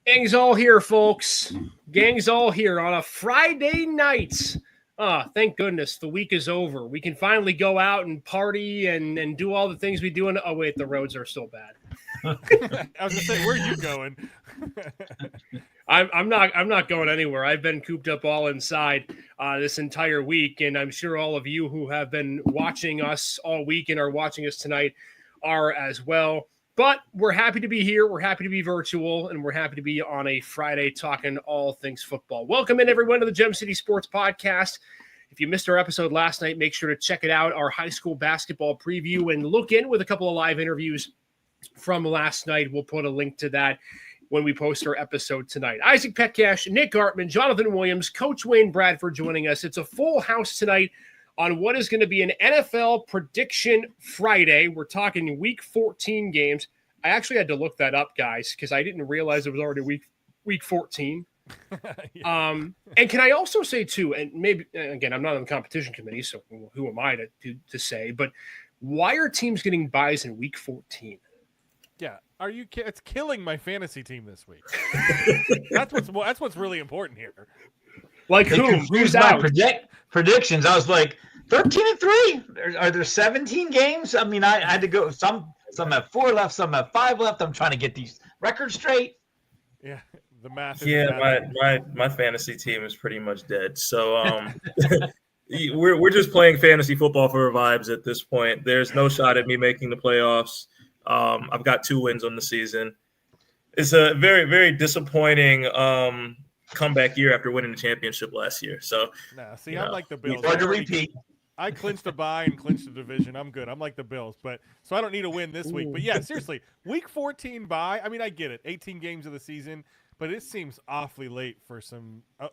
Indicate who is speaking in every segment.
Speaker 1: Gang's all here, folks. Gang's all here on a Friday night. Thank goodness the week is over. We can finally go out and party and do all the things we do. Oh, wait, the roads are still bad.
Speaker 2: I was gonna say, where are you going?
Speaker 1: I'm not going anywhere. I've been cooped up all inside this entire week, and I'm sure all of you who have been watching us all week and are watching us tonight are as well. But we're happy to be here. We're happy to be virtual, and we're happy to be on a Friday talking all things football. Welcome in, everyone, to the Gem City Sports Podcast. If you missed our episode last night, make sure to check it out, our high school basketball preview, and look in with a couple of live interviews from last night. We'll put a link to that when we post our episode tonight. Isaac Petcash, Nick Artman, Jonathan Williams, Coach Wayne Bradford joining us. It's a full house tonight on what is going to be an NFL Prediction Friday. We're talking Week 14 games. I actually had to look that up, guys, because I didn't realize it was already week 14. Yeah. And can I also say, too, and maybe, again, I'm not on the competition committee, so who am I to say, but why are teams getting buys in Week 14?
Speaker 2: Yeah, are you? It's killing my fantasy team this week. That's what's really important here.
Speaker 3: Like who? Who's out? Predictions. I was like 13-3. Are there 17 games? I mean, I had to go. Some have 4 left. Some have 5 left. I'm trying to get these records straight.
Speaker 2: Yeah, the math.
Speaker 4: Yeah, my fantasy team is pretty much dead. So we're just playing fantasy football for vibes at this point. There's no shot at me making the playoffs. I've got 2 wins on the season. It's a very, very disappointing comeback year after winning the championship last year. So,
Speaker 2: I'm like the Bills.
Speaker 3: Hard to repeat.
Speaker 2: I clinched a bye and clinched the division. I'm good. I'm like the Bills, so I don't need a win this week. But yeah, seriously, Week 14 bye. I mean, I get it, 18 games of the season, but it seems awfully late for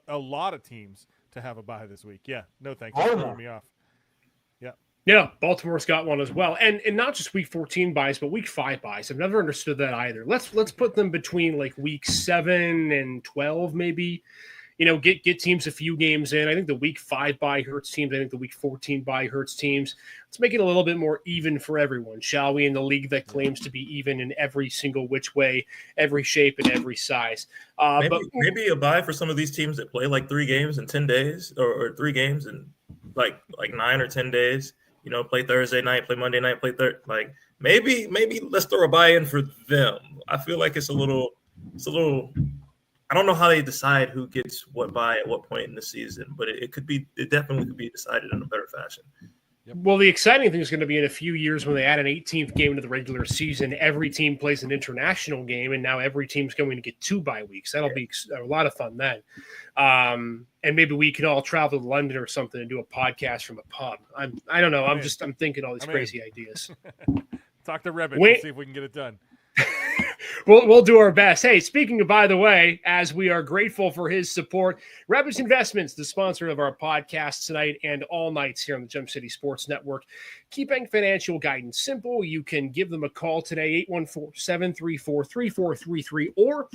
Speaker 2: a lot of teams to have a bye this week. Yeah, no thanks. It's throwing me off.
Speaker 1: Yeah, Baltimore's got one as well. And not just Week 14 buys, but Week 5 buys. I've never understood that either. Let's put them between like Week 7 and 12 maybe. Get teams a few games in. I think the Week 5 bye hurts teams. I think the Week 14 bye hurts teams. Let's make it a little bit more even for everyone, shall we, in the league that claims to be even in every single which way, every shape, and every size.
Speaker 4: Maybe a bye for some of these teams that play like 3 games in 10 days or 3 games in like 9 or 10 days. Play Thursday night, play Monday night, play maybe let's throw a buy in for them. I feel like it's a little. I don't know how they decide who gets what buy at what point in the season, but it definitely could be decided in a better fashion.
Speaker 1: Yep. Well, the exciting thing is going to be in a few years when they add an 18th game to the regular season, every team plays an international game, and now every team's going to get 2 bye weeks. That'll be a lot of fun then. And maybe we can all travel to London or something and do a podcast from a pub. I don't know. I'm thinking all these crazy ideas.
Speaker 2: Talk to Rebbit and see if we can get it done.
Speaker 1: We'll do our best. Hey, speaking of, by the way, as we are grateful for his support, Rebbit Investments, the sponsor of our podcast tonight and all nights here on the Gem City Sports Network, keeping financial guidance simple. You can give them a call today, 814-734-3433, or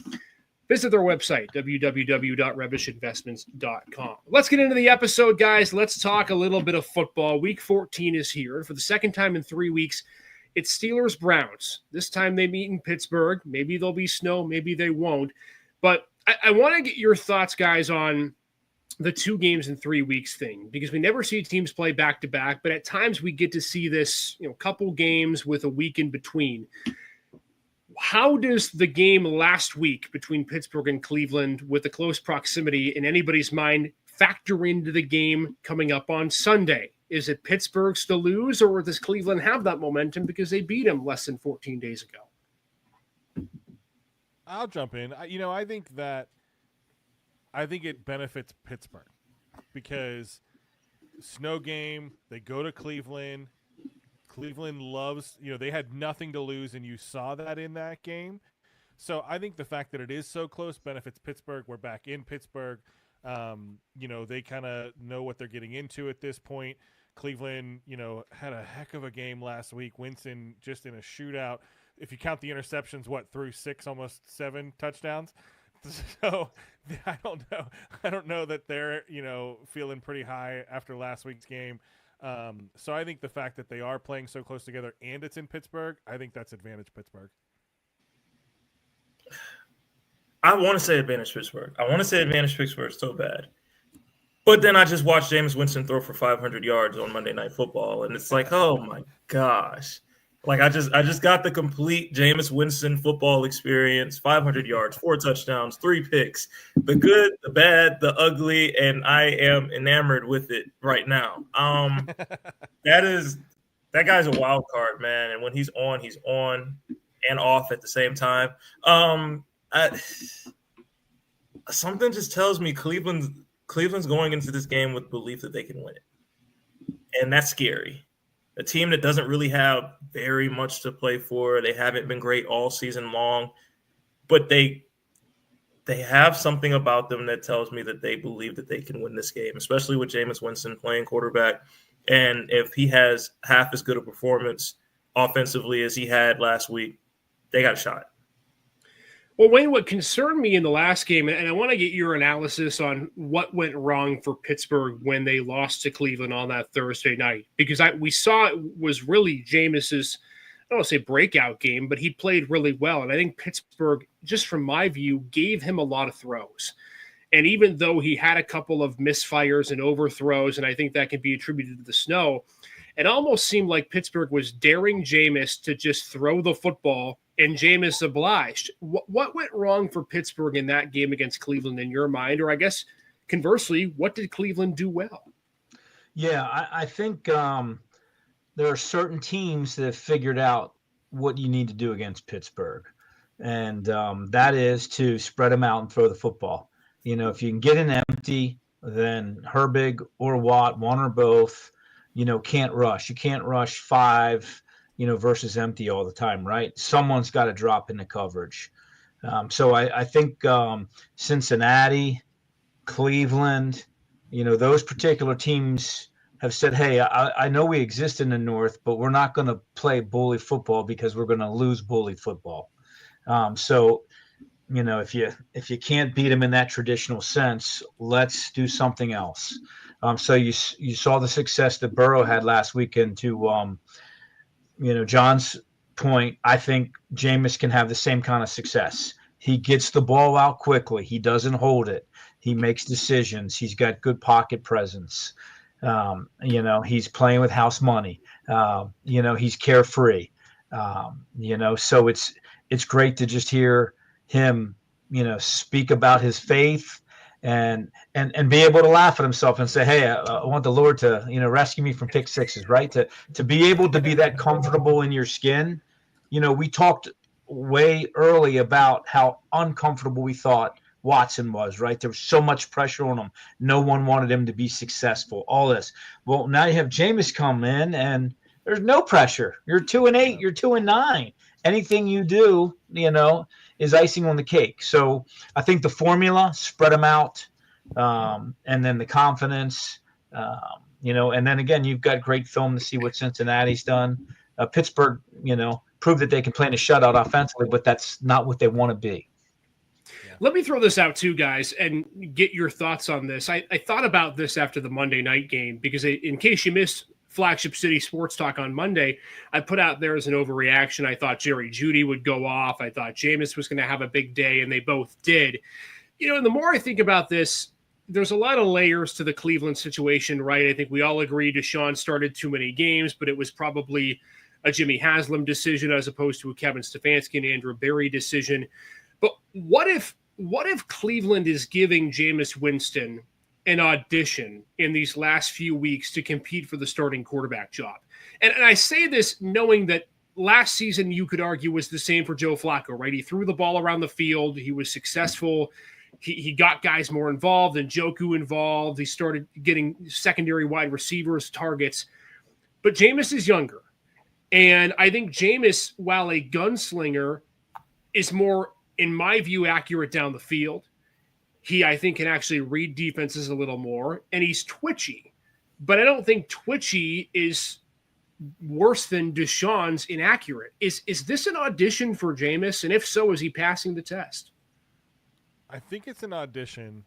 Speaker 1: visit their website, www.rebishinvestments.com. Let's get into the episode, guys. Let's talk a little bit of football. Week 14 is here, and for the second time in 3 weeks, it's Steelers-Browns. This time they meet in Pittsburgh. Maybe there'll be snow. Maybe they won't. But I want to get your thoughts, guys, on the 2 games in 3 weeks thing, because we never see teams play back-to-back, but at times we get to see this, couple games with a week in between. How does the game last week between Pittsburgh and Cleveland, with the close proximity in anybody's mind, factor into the game coming up on Sunday? Is it Pittsburgh's to lose, or does Cleveland have that momentum because they beat them less than 14 days ago?
Speaker 2: I'll jump in. I think it benefits Pittsburgh because snow game, they go to Cleveland. Cleveland loves, they had nothing to lose, and you saw that in that game. So I think the fact that it is so close benefits Pittsburgh. We're back in Pittsburgh. They kind of know what they're getting into at this point. Cleveland, had a heck of a game last week. Winston just in a shootout. If you count the interceptions, threw 6, almost 7 touchdowns. So I don't know. I don't know that they're, feeling pretty high after last week's game. So I think the fact that they are playing so close together and it's in Pittsburgh, I think that's advantage Pittsburgh.
Speaker 4: I want to say advantage Pittsburgh. I want to say advantage Pittsburgh so bad. But then I just watched Jameis Winston throw for 500 yards on Monday Night Football, and it's like, oh my gosh. Like I just got the complete Jameis Winston football experience, 500 yards, 4 touchdowns, 3 picks, the good, the bad, the ugly, and I am enamored with it right now. That guy's a wild card, man, and when he's on and off at the same time. Something just tells me Cleveland's going into this game with belief that they can win it, and that's scary. A team that doesn't really have very much to play for. They haven't been great all season long, but they have something about them that tells me that they believe that they can win this game, especially with Jameis Winston playing quarterback. And if he has half as good a performance offensively as he had last week, they got a shot.
Speaker 1: Well, Wayne, what concerned me in the last game, and I want to get your analysis on what went wrong for Pittsburgh when they lost to Cleveland on that Thursday night, because we saw it was really Jameis's, I don't want to say breakout game, but he played really well. And I think Pittsburgh, just from my view, gave him a lot of throws. And even though he had a couple of misfires and overthrows, and I think that can be attributed to the snow, it almost seemed like Pittsburgh was daring Jameis to just throw the football, and Jameis obliged. What went wrong for Pittsburgh in that game against Cleveland in your mind? Or I guess conversely, what did Cleveland do well?
Speaker 3: Yeah, I think there are certain teams that have figured out what you need to do against Pittsburgh. And that is to spread them out and throw the football. You know, if you can get an empty, then Herbig or Watt, one or both, can't rush. You can't rush 5, versus empty all the time, right? Someone's got to drop into coverage. So I think Cincinnati, Cleveland, those particular teams have said, hey, I know we exist in the North, but we're not going to play bully football because we're going to lose bully football. So if you can't beat them in that traditional sense, let's do something else. So you saw the success that Burrow had last weekend to John's point. I think Jameis can have the same kind of success. He gets the ball out quickly. He doesn't hold it. He makes decisions. He's got good pocket presence. He's playing with house money. He's carefree. So it's great to just hear him, speak about his faith and be able to laugh at himself and say, hey, I want the Lord to, rescue me from pick sixes, right? To be able to be that comfortable in your skin. We talked way early about how uncomfortable we thought Watson was, right? There was so much pressure on him. No one wanted him to be successful, all this. Well, now you have Jameis come in and there's no pressure. You're 2-8, you're 2-9. Anything you do, is icing on the cake. So I think the formula, spread them out, and then the confidence, and then again, you've got great film to see what Cincinnati's done. Pittsburgh, proved that they can play in a shutout offensively, but that's not what they want to be.
Speaker 1: Yeah. Let me throw this out too, guys, and get your thoughts on this. I thought about this after the Monday night game because in case you missed Flagship City Sports Talk on Monday, I put out there as an overreaction. I thought Jerry Jeudy would go off. I thought Jameis was going to have a big day, and they both did. And the more I think about this, there's a lot of layers to the Cleveland situation, right? I think we all agree Deshaun started too many games, but it was probably a Jimmy Haslam decision as opposed to a Kevin Stefanski and Andrew Berry decision. But what if Cleveland is giving Jameis Winston an audition in these last few weeks to compete for the starting quarterback job? And I say this knowing that last season you could argue was the same for Joe Flacco, right? He threw the ball around the field. He was successful. He got guys more involved and Njoku involved. He started getting secondary wide receivers targets. But Jameis is younger. And I think Jameis, while a gunslinger, is more, in my view, accurate down the field. He, I think, can actually read defenses a little more, and he's twitchy. But I don't think twitchy is worse than Deshaun's inaccurate. Is this an audition for Jameis? And if so, is he passing the test?
Speaker 2: I think it's an audition.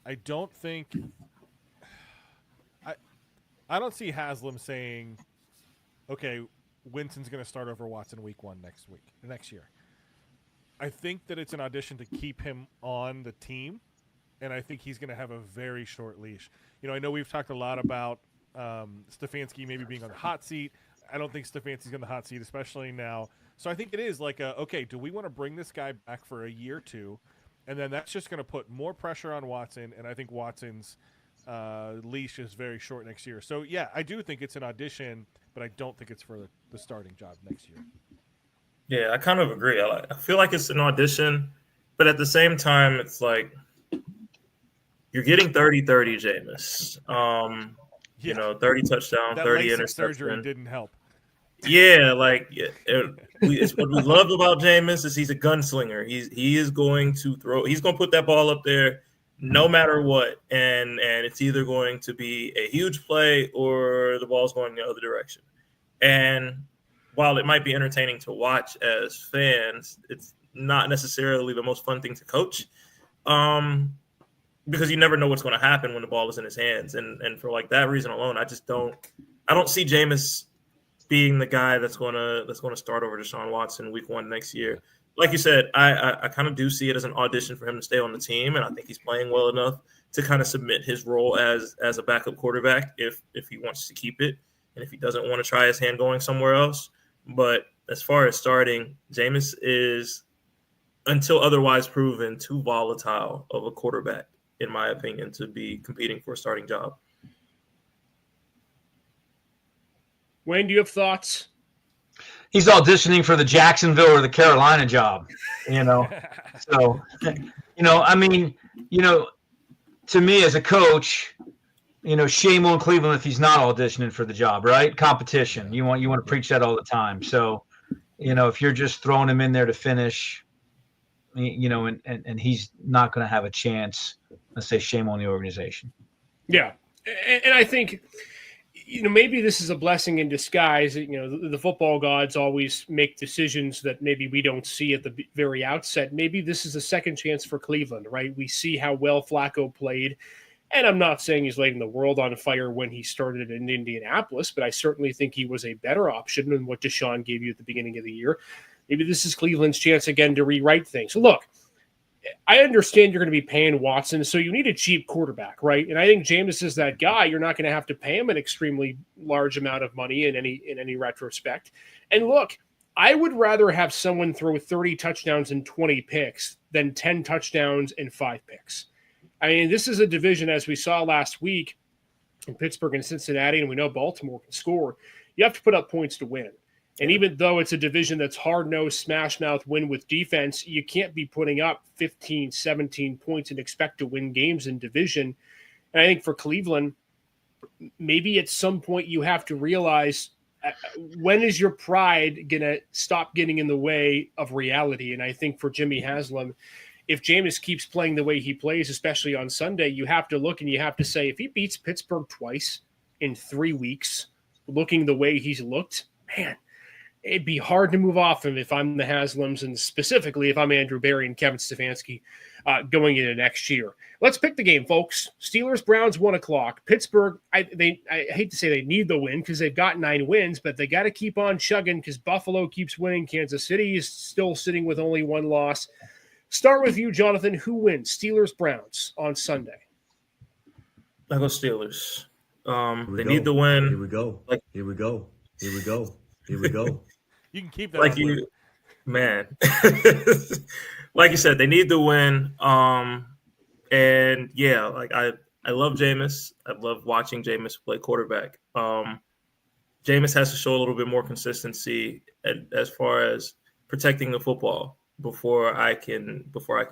Speaker 2: I don't think I don't see Haslam saying, okay, Winston's going to start over Watson week 1 next year. I think that it's an audition to keep him on the team, and I think he's going to have a very short leash. I know we've talked a lot about Stefanski maybe being on the hot seat. I don't think Stefanski's on the hot seat, especially now. So I think it is like, okay, do we want to bring this guy back for a year or two? And then that's just going to put more pressure on Watson, and I think Watson's leash is very short next year. So, yeah, I do think it's an audition, but I don't think it's for the starting job next year.
Speaker 4: Yeah, I kind of agree. I feel like it's an audition, but at the same time, it's like you're getting 30-30, Jameis. 30 touchdown,
Speaker 2: that
Speaker 4: 30
Speaker 2: LASIK
Speaker 4: interception.
Speaker 2: Surgery didn't help.
Speaker 4: Yeah, it's what we loved about Jameis is he's a gunslinger. He is going to throw. He's going to put that ball up there no matter what, and it's either going to be a huge play or the ball's going the other direction. And while it might be entertaining to watch as fans, it's not necessarily the most fun thing to coach, because you never know what's going to happen when the ball is in his hands. And for like that reason alone, I don't see Jameis being the guy that's going to start over Deshaun Watson week 1 next year. Like you said, I kind of do see it as an audition for him to stay on the team, and I think he's playing well enough to kind of submit his role as a backup quarterback if he wants to keep it, and if he doesn't want to try his hand going somewhere else. But as far as starting, Jameis is, until otherwise proven, too volatile of a quarterback, in my opinion, to be competing for a starting job.
Speaker 1: Wayne, do you have thoughts?
Speaker 3: He's auditioning for the Jacksonville or the Carolina job, So, I mean, to me as a coach, shame on Cleveland if he's not auditioning for the job, right? Competition. You want to preach that all the time. So, if you're just throwing him in there to finish, and he's not going to have a chance, let's say shame on the organization.
Speaker 1: Yeah. And I think, maybe this is a blessing in disguise. The football gods always make decisions that maybe we don't see at the very outset. Maybe this is a second chance for Cleveland, right? We see how well Flacco played. And I'm not saying he's lighting the world on fire when he started in Indianapolis, but I certainly think he was a better option than what Deshaun gave you at the beginning of the year. Maybe this is Cleveland's chance again to rewrite things. So look, I understand you're going to be paying Watson, so you need a cheap quarterback, right? And I think Jameis is that guy. You're not going to have to pay him an extremely large amount of money in any retrospect. And look, I would rather have someone throw 30 touchdowns and 20 picks than 10 touchdowns and 5 picks. I mean, this is a division, as we saw last week in Pittsburgh and Cincinnati, and we know Baltimore can score. You have to put up points to win. And even though it's a division that's hard-nosed, smash-mouth, win with defense, you can't be putting up 15, 17 points and expect to win games in division. And I think for Cleveland, maybe at some point you have to realize when is your pride going to stop getting in the way of reality? And I think for Jimmy Haslam, if Jameis keeps playing the way he plays, especially on Sunday, you have to look and you have to say, if he beats Pittsburgh twice in 3 weeks, looking the way he's looked, man, it'd be hard to move off him if I'm the Haslams, and specifically if I'm Andrew Berry and Kevin Stefanski going into next year. Let's pick the game, folks. Steelers-Browns, 1 o'clock. Pittsburgh, I hate to say they need the win because they've got 9 wins, but they got to keep on chugging because Buffalo keeps winning. Kansas City is still sitting with only 1 loss. Start with you, Jonathan. Who wins? Steelers-Browns on Sunday.
Speaker 4: I go Steelers. They need the win.
Speaker 5: Here we go. Here we go. Here we go. Here we go.
Speaker 2: You can keep that.
Speaker 4: Like you, man. Like you said, they need the win. And yeah, like I love Jameis. I love watching Jameis play quarterback. Jameis has to show a little bit more consistency as far as protecting the football before I can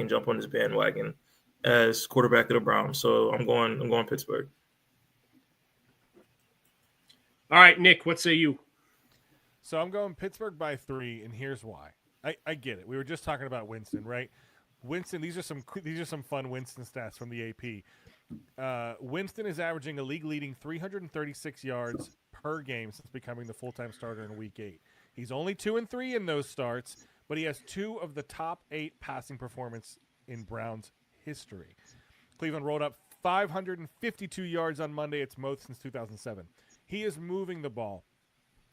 Speaker 4: jump on this bandwagon as quarterback of the Browns. So I'm going Pittsburgh.
Speaker 1: All right, Nick, what say you?
Speaker 2: So I'm going Pittsburgh by 3, and here's why. I get it. We were just talking about Winston, right? Winston, these are some fun Winston stats from the AP. Winston is averaging a league-leading 336 yards per game since becoming the full-time starter in Week 8. He's only 2-3 in those starts, but he has 2 of the top 8 passing performance in Browns history. Cleveland rolled up 552 yards on Monday. It's most since 2007. He is moving the ball.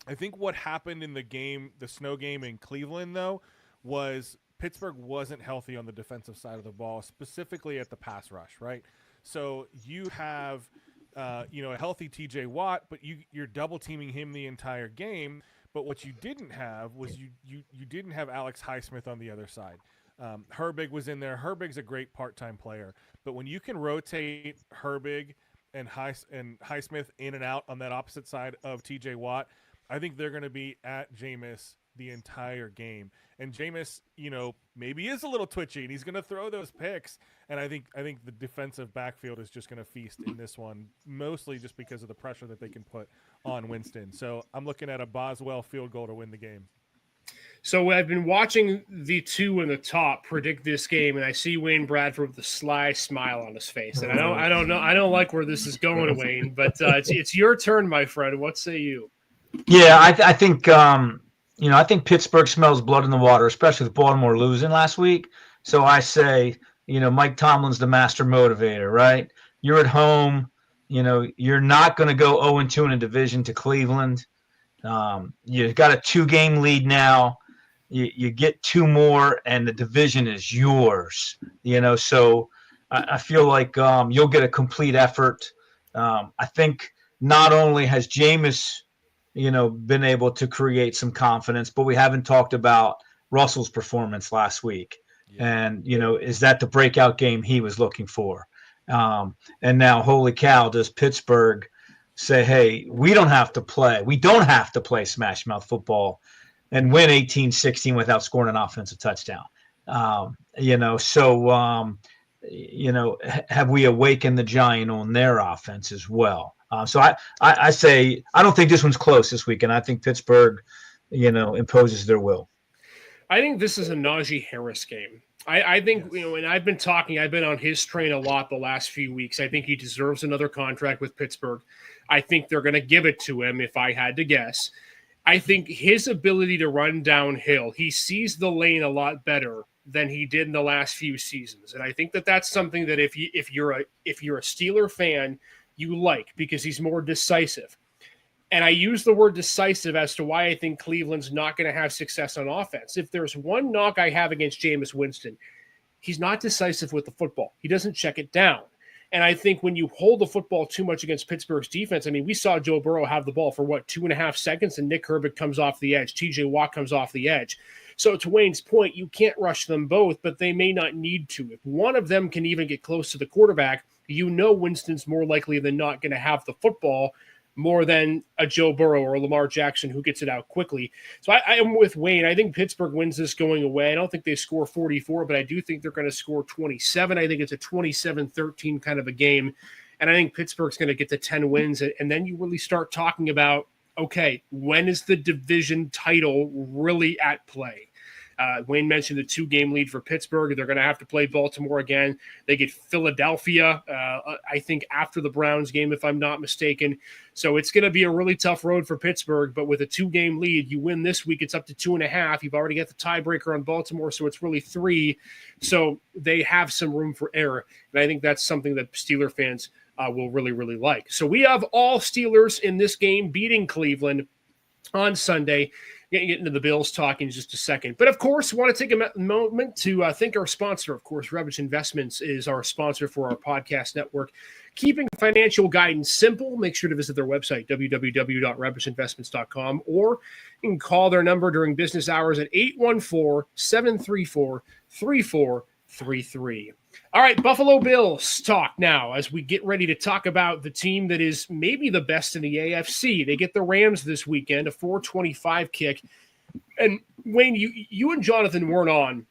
Speaker 2: I think what happened in the game, the snow game in Cleveland, though, was Pittsburgh wasn't healthy on the defensive side of the ball, specifically at the pass rush, right? So you have, a healthy TJ Watt, but you're double teaming him the entire game. But what you didn't have was you didn't have Alex Highsmith on the other side. Herbig was in there. Herbig's a great part-time player, but when you can rotate Herbig and Highsmith in and out on that opposite side of TJ Watt, I think they're going to be at Jameis the entire game. And Jameis, maybe is a little twitchy, and he's going to throw those picks. And I think the defensive backfield is just going to feast in this one, mostly just because of the pressure that they can put on Winston. So I'm looking at a Boswell field goal to win the game.
Speaker 1: So I've been watching the two in the top predict this game, and I see Wayne Bradford with a sly smile on his face. And I don't like where this is going, Wayne. But it's your turn, my friend. What say you?
Speaker 3: Yeah, I think I think Pittsburgh smells blood in the water, especially with Baltimore losing last week. So I say, Mike Tomlin's the master motivator, right? You're at home. You're not going to go 0-2 in a division to Cleveland. You've got a 2-game lead now. You get 2 more, and the division is yours. So I feel like you'll get a complete effort. I think not only has Jameis, been able to create some confidence, but we haven't talked about Russell's performance last week. Yeah. And, is that the breakout game he was looking for? And now, holy cow, does Pittsburgh say, hey, we don't have to play smash mouth football and win 18-16 without scoring an offensive touchdown. Have we awakened the giant on their offense as well? So I say I don't think this one's close this weekend. I think Pittsburgh, imposes their will.
Speaker 1: I think this is a Najee Harris game. I think, and I've been on his train a lot the last few weeks. I think he deserves another contract with Pittsburgh. I think they're going to give it to him if I had to guess. I think his ability to run downhill, he sees the lane a lot better than he did in the last few seasons. And I think that's something that if you're a Steeler fan, you like, because he's more decisive. And I use the word decisive as to why I think Cleveland's not going to have success on offense. If there's one knock I have against Jameis Winston, he's not decisive with the football. He doesn't check it down. And I think when you hold the football too much against Pittsburgh's defense, I mean, we saw Joe Burrow have the ball for 2.5 seconds, and Nick Herbig comes off the edge. TJ Watt comes off the edge. So to Wayne's point, you can't rush them both, but they may not need to. If one of them can even get close to the quarterback, Winston's more likely than not going to have the football more than a Joe Burrow or a Lamar Jackson who gets it out quickly. So I am with Wayne. I think Pittsburgh wins this going away. I don't think they score 44, but I do think they're going to score 27. I think it's a 27-13 kind of a game. And I think Pittsburgh's going to get to 10 wins. And then you really start talking about, okay, when is the division title really at play? Wayne mentioned the 2-game lead for Pittsburgh. They're going to have to play Baltimore again. They get Philadelphia, I think, after the Browns game, if I'm not mistaken. So it's going to be a really tough road for Pittsburgh. But with a 2-game lead, you win this week, it's up to 2.5. You've already got the tiebreaker on Baltimore, so it's really 3. So they have some room for error. And I think that's something that Steeler fans will really, really like. So we have all Steelers in this game beating Cleveland on Sunday. Get into the Bills talk in just a second. But, of course, want to take a moment to thank our sponsor. Of course, Rebbich Investments is our sponsor for our podcast network. Keeping financial guidance simple, make sure to visit their website, www.rebbichinvestments.com, or you can call their number during business hours at 814-734-3433. All right, Buffalo Bills talk now as we get ready to talk about the team that is maybe the best in the AFC. They get the Rams this weekend, a 425 kick. And Wayne, you and Jonathan weren't on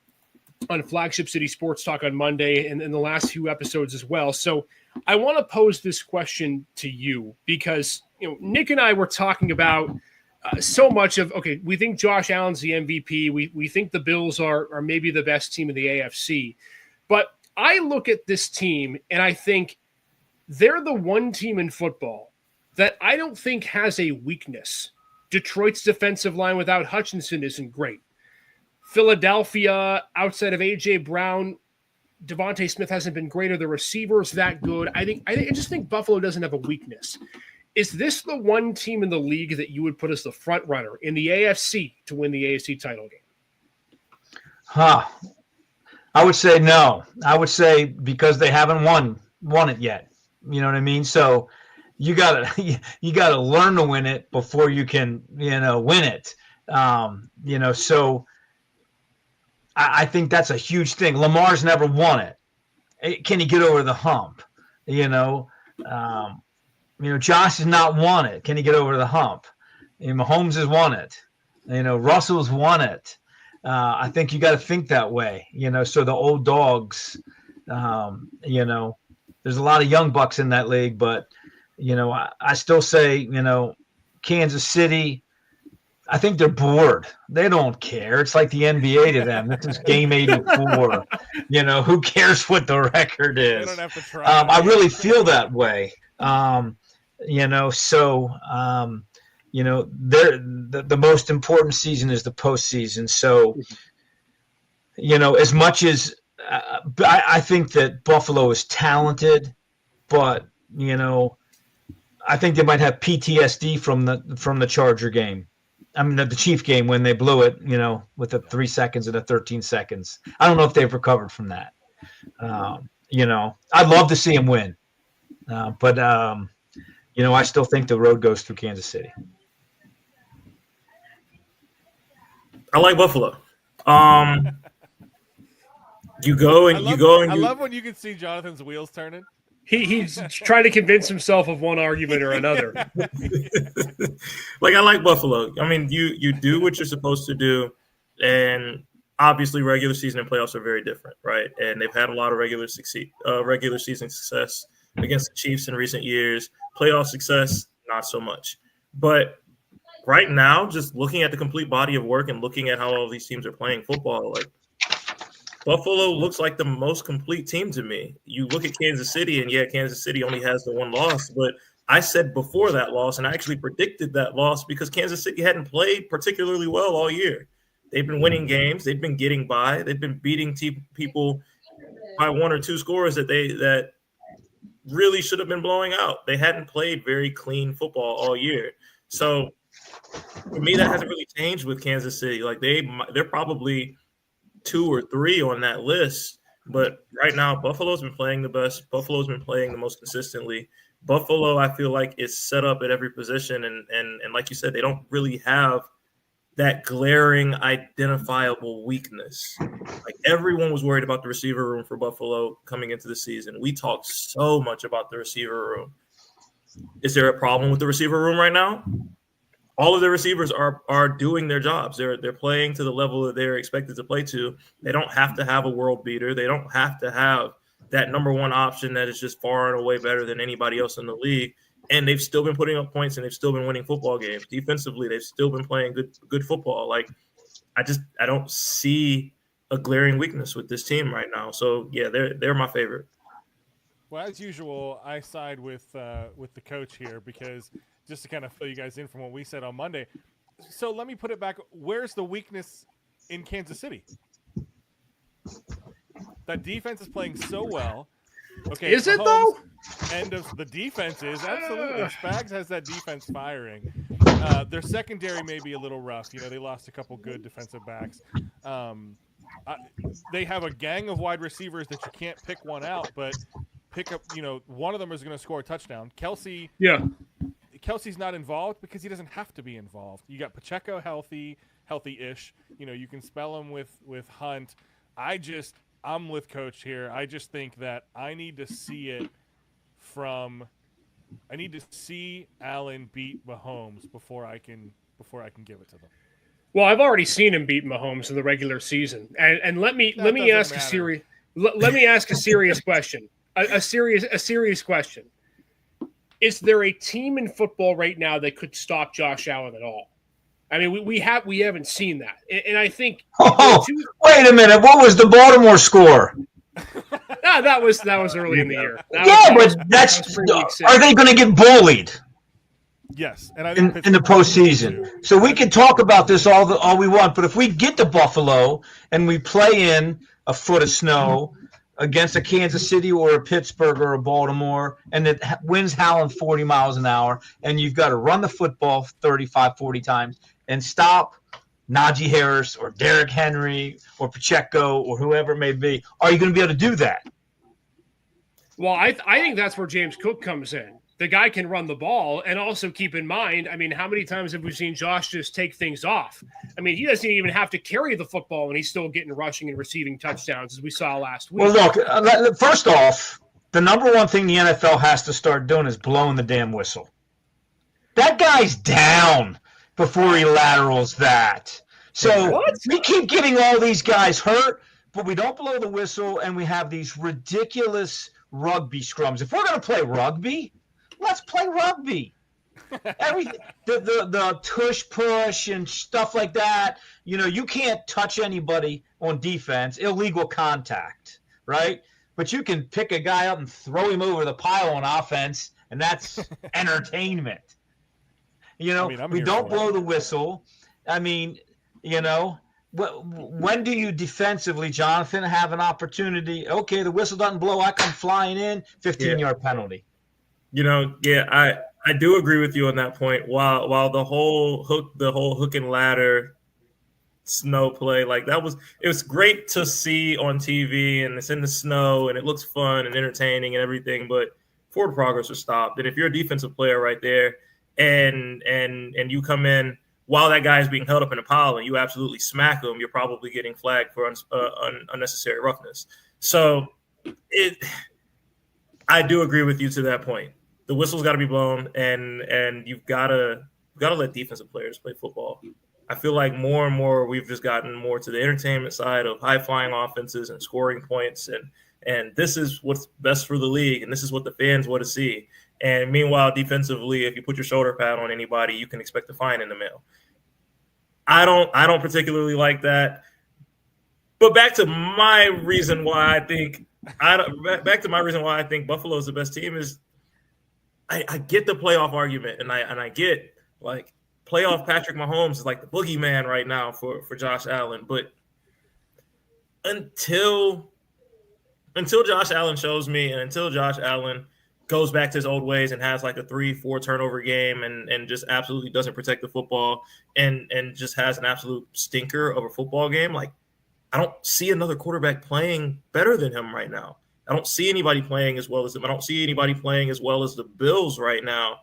Speaker 1: Flagship City Sports Talk on Monday and in the last few episodes as well. So I want to pose this question to you because Nick and I were talking about so much of, okay, we think Josh Allen's the MVP. We think the Bills are maybe the best team in the AFC. But I look at this team and I think they're the one team in football that I don't think has a weakness. Detroit's defensive line without Hutchinson isn't great. Philadelphia, outside of A.J. Brown, Devontae Smith hasn't been great. Are the receivers that good? I just think Buffalo doesn't have a weakness. Is this the one team in the league that you would put as the front runner in the AFC to win the AFC title game?
Speaker 3: Huh. I would say no. I would say because they haven't won it yet. You know what I mean? So you gotta learn to win it before you can win it. So I think that's a huge thing. Lamar's never won it. Can he get over the hump? Josh has not won it. Can he get over the hump? Mahomes has won it. Russell's won it. I think you got to think that way. So the old dogs, there's a lot of young bucks in that league, but I still say, Kansas City, I think they're bored. They don't care. It's like the NBA to them. This is game 84. Who cares what the record is?
Speaker 2: They don't have to try.
Speaker 3: I really feel that way. The most important season is the postseason. So, as much as I think that Buffalo is talented, but I think they might have PTSD from the Charger game. I mean, the Chief game when they blew it, with the 3 seconds and the 13 seconds. I don't know if they've recovered from that. I'd love to see them win, but I still think the road goes through Kansas City.
Speaker 4: I like Buffalo. You go and
Speaker 2: I love when you can see Jonathan's wheels turning.
Speaker 1: He's trying to convince himself of one argument or another.
Speaker 4: I like Buffalo. I mean, you do what you're supposed to do, and obviously regular season and playoffs are very different, right? And they've had a lot of regular season success against the Chiefs in recent years. Playoff success, not so much. But right now, just looking at the complete body of work and looking at how all these teams are playing football, Buffalo looks like the most complete team to me. You look at Kansas City, and Kansas City only has the one loss. But I said before that loss, and I actually predicted that loss because Kansas City hadn't played particularly well all year. They've been winning games. They've been getting by. They've been beating people by one or two scores that really should have been blowing out. They hadn't played very clean football all year. So for me, that hasn't really changed with Kansas City. They're probably 2 or 3 on that list. But right now, Buffalo's been playing the best. Buffalo's been playing the most consistently. Buffalo, I feel like, is set up at every position. And like you said, they don't really have that glaring, identifiable weakness. Everyone was worried about the receiver room for Buffalo coming into the season. We talked so much about the receiver room. Is there a problem with the receiver room right now? All of their receivers are doing their jobs. They're playing to the level that they're expected to play to. They don't have to have a world beater. They don't have to have that number one option that is just far and away better than anybody else in the league. And they've still been putting up points, and they've still been winning football games. Defensively, they've still been playing good football. I don't see a glaring weakness with this team right now. So they're my favorite.
Speaker 2: Well, as usual, I side with the coach here because just to kind of fill you guys in from what we said on Monday. So let me put it back. Where's the weakness in Kansas City? That defense is playing so well. Okay,
Speaker 1: is it though?
Speaker 2: End of the defense is absolutely. Spags has that defense firing. Their secondary may be a little rough. They lost a couple good defensive backs. They have a gang of wide receivers that you can't pick one out, but pick up. One of them is going to score a touchdown. Kelsey's not involved because he doesn't have to be involved. You got Pacheco healthy-ish. You can spell him with Hunt. I'm with Coach here. I just think that I need to see it I need to see Allen beat Mahomes before I can give it to them.
Speaker 1: Well, I've already seen him beat Mahomes in the regular season, and let me ask a serious question. A serious question. Is there a team in football right now that could stop Josh Allen at all? I mean, we haven't seen that, and I think.
Speaker 3: Wait a minute! What was the Baltimore score?
Speaker 1: That was early in the year.
Speaker 3: Are they going to get bullied?
Speaker 2: Yes, and
Speaker 3: in the postseason. So we can talk about this all we want, but if we get to Buffalo and we play in a foot of snow against a Kansas City or a Pittsburgh or a Baltimore, and it winds howling 40 miles an hour, and you've got to run the football 35, 40 times and stop Najee Harris or Derrick Henry or Pacheco or whoever it may be, are you going to be able to do that?
Speaker 1: Well, I think that's where James Cook comes in. The guy can run the ball, and also keep in mind, I mean, how many times have we seen Josh just take things off? I mean, he doesn't even have to carry the football, and he's still getting rushing and receiving touchdowns, as we saw last week.
Speaker 3: Well, look, first off, the number one thing the NFL has to start doing is blowing the damn whistle. That guy's down before he laterals that. So we keep getting all these guys hurt, but we don't blow the whistle, and we have these ridiculous rugby scrums. If we're going to play rugby, let's play rugby. Everything, the tush push and stuff like that. You know, you can't touch anybody on defense, illegal contact, right? But you can pick a guy up and throw him over the pile on offense, and that's entertainment. You know, we don't blow the whistle. I mean, you know, when do you defensively, Jonathan, have an opportunity? Okay, the whistle doesn't blow. I come flying in, 15-yard penalty.
Speaker 4: You know, I do agree with you on that point. While the whole hook and ladder snow play, like it was great to see on TV, and it's in the snow and it looks fun and entertaining and everything, but forward progress was stopped. And if you're a defensive player right there and you come in while that guy is being held up in a pile and you absolutely smack him, you're probably getting flagged for unnecessary roughness. So I do agree with you to that point. The whistle's got to be blown, and you've got to let defensive players play football. I feel like more and more we've just gotten more to the entertainment side of high-flying offenses and scoring points, and this is what's best for the league, and this is what the fans want to see. And meanwhile, defensively, if you put your shoulder pad on anybody, you can expect a fine in the mail. I don't particularly like that. But back to my reason why I think Buffalo is the best team is I get the playoff argument, and I get like playoff Patrick Mahomes is like the boogeyman right now for Josh Allen. But until Josh Allen shows me, and until Josh Allen goes back to his old ways and has like a 3-4 turnover game and just absolutely doesn't protect the football and just has an absolute stinker of a football game, like I don't see another quarterback playing better than him right now. I don't see anybody playing as well as him. I don't see anybody playing as well as the Bills right now.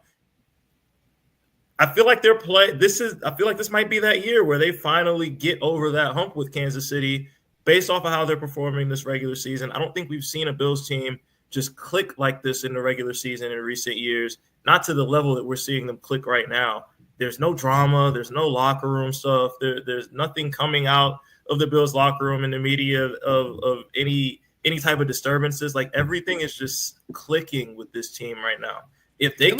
Speaker 4: I feel like this might be that year where they finally get over that hump with Kansas City based off of how they're performing this regular season. I don't think we've seen a Bills team just click like this in the regular season in recent years, not to the level that we're seeing them click right now. There's no drama. There's no locker room stuff. There's nothing coming out of the Bills locker room and the media of any type of disturbances. Like everything is just clicking with this team right now. If they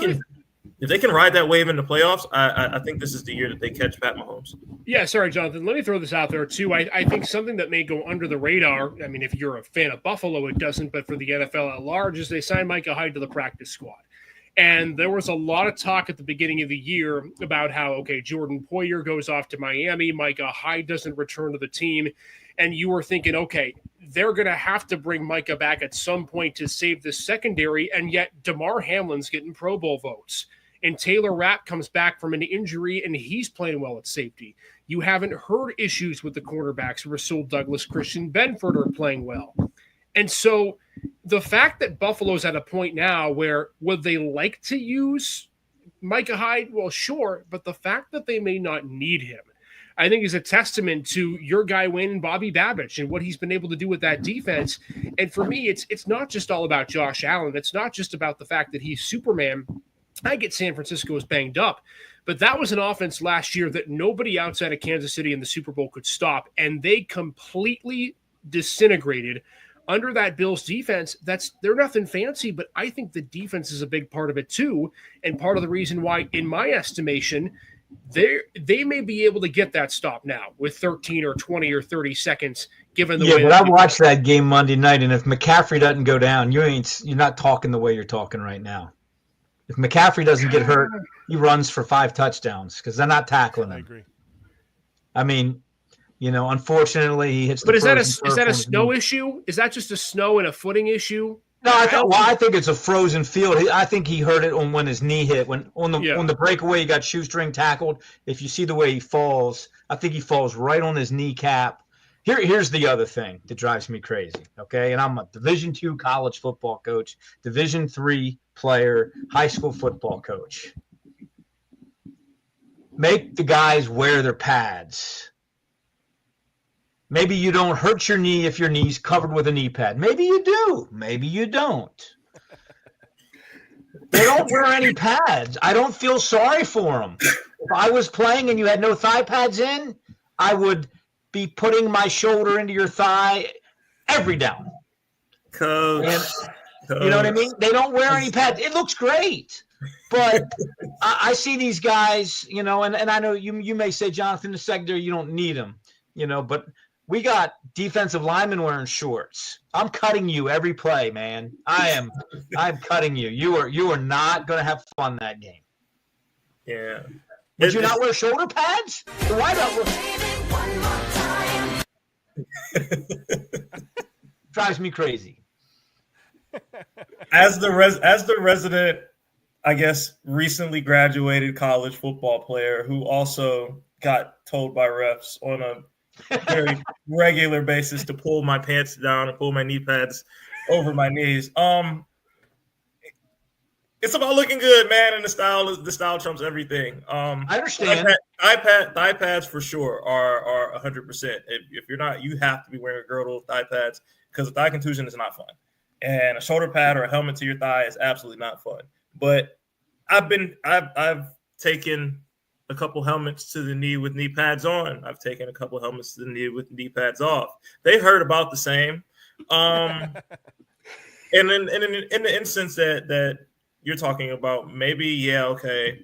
Speaker 4: can ride that wave in the playoffs, I think this is the year that they catch Pat Mahomes. Yeah,
Speaker 1: sorry, Jonathan. Let me throw this out there, too. I think something that may go under the radar, I mean, if you're a fan of Buffalo, it doesn't, but for the NFL at large, is they signed Micah Hyde to the practice squad. And there was a lot of talk at the beginning of the year about how, okay, Jordan Poyer goes off to Miami, Micah Hyde doesn't return to the team. And you were thinking, okay, they're going to have to bring Micah back at some point to save the secondary, and yet Damar Hamlin's getting Pro Bowl votes. And Taylor Rapp comes back from an injury, and he's playing well at safety. You haven't heard issues with the cornerbacks. Rasul Douglas, Christian Benford are playing well. And so the fact that Buffalo's at a point now where would they like to use Micah Hyde? Well, sure, but the fact that they may not need him, I think is a testament to your guy Wayne Bobby Babbage and what he's been able to do with that defense. And for me, it's not just all about Josh Allen. It's not just about the fact that he's Superman. I get San Francisco is banged up, but that was an offense last year that nobody outside of Kansas City in the Super Bowl could stop, and they completely disintegrated under that Bills defense. They're nothing fancy, but I think the defense is a big part of it too, and part of the reason why, in my estimation, they may be able to get that stop now with 13 or 20 or 30 seconds, given the way.
Speaker 3: Yeah, but I watched that game Monday night, and if McCaffrey doesn't go down, you're not talking the way you're talking right now. If McCaffrey doesn't get hurt, he runs for 5 touchdowns because they're not tackling him.
Speaker 2: I agree.
Speaker 3: I mean, unfortunately, he hits.
Speaker 1: But is that a snow issue? Is that just a snow and a footing issue?
Speaker 3: No, I think it's a frozen field. I think he hurt it when his knee hit. When on the breakaway, he got shoestring tackled. If you see the way he falls, I think he falls right on his kneecap. Here's the other thing that drives me crazy. Okay, and I'm a Division II college football coach, Division III player, high school football coach. Make the guys wear their pads. Maybe you don't hurt your knee if your knee's covered with a knee pad. Maybe you do. Maybe you don't. They don't wear any pads. I don't feel sorry for them. If I was playing and you had no thigh pads in, I would be putting my shoulder into your thigh every down.
Speaker 4: Coach.
Speaker 3: You know what I mean? They don't wear any pads. It looks great. But I see these guys, and I know you may say, Jonathan, the secondary, you don't need them, but we got defensive linemen wearing shorts. I'm cutting you every play, man. I'm cutting you. You are not going to have fun that game.
Speaker 4: Yeah.
Speaker 3: Would you not wear shoulder pads? Why not? Drives me crazy.
Speaker 4: As the resident, I guess, recently graduated college football player who also got told by refs on a very regular basis to pull my pants down and pull my knee pads over my knees. It's about looking good, man, and the style trumps everything.
Speaker 3: I understand.
Speaker 4: Thigh pads for sure are 100%. If you're not, you have to be wearing a girdle of thigh pads because a thigh contusion is not fun. And a shoulder pad or a helmet to your thigh is absolutely not fun. But I've taken a couple helmets to the knee with knee pads on. I've taken a couple helmets to the knee with knee pads off. They hurt about the same. And in the instance that you're talking about, maybe, okay,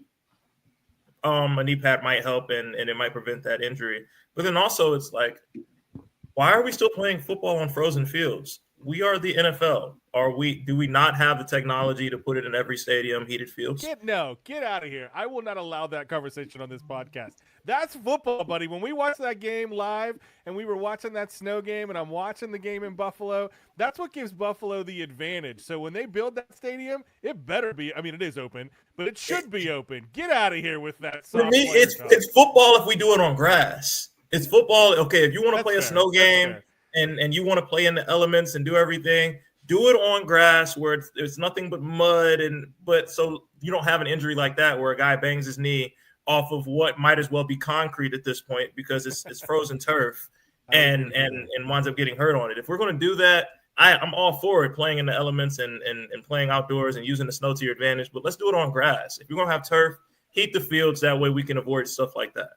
Speaker 4: a knee pad might help and it might prevent that injury. But then also it's like, why are we still playing football on frozen fields? We are the NFL. Do we not have the technology to put it in every stadium, heated fields?
Speaker 2: Get out of here. I will not allow that conversation on this podcast. That's football, buddy. When we watched that game live and we were watching that snow game and I'm watching the game in Buffalo, that's what gives Buffalo the advantage. So when they build that stadium, it better be, it is open, but it should be open. Get out of here with that.
Speaker 4: For me, it's football if we do it on grass. It's football. Okay, if you want to play a snow game and you want to play in the elements and do everything, do it on grass where it's nothing but mud but so you don't have an injury like that where a guy bangs his knee off of what might as well be concrete at this point because it's frozen turf and winds up getting hurt on it. If we're going to do that, I'm all for it, playing in the elements and playing outdoors and using the snow to your advantage. But let's do it on grass. If you're going to have turf, heat the fields. That way we can avoid stuff like that.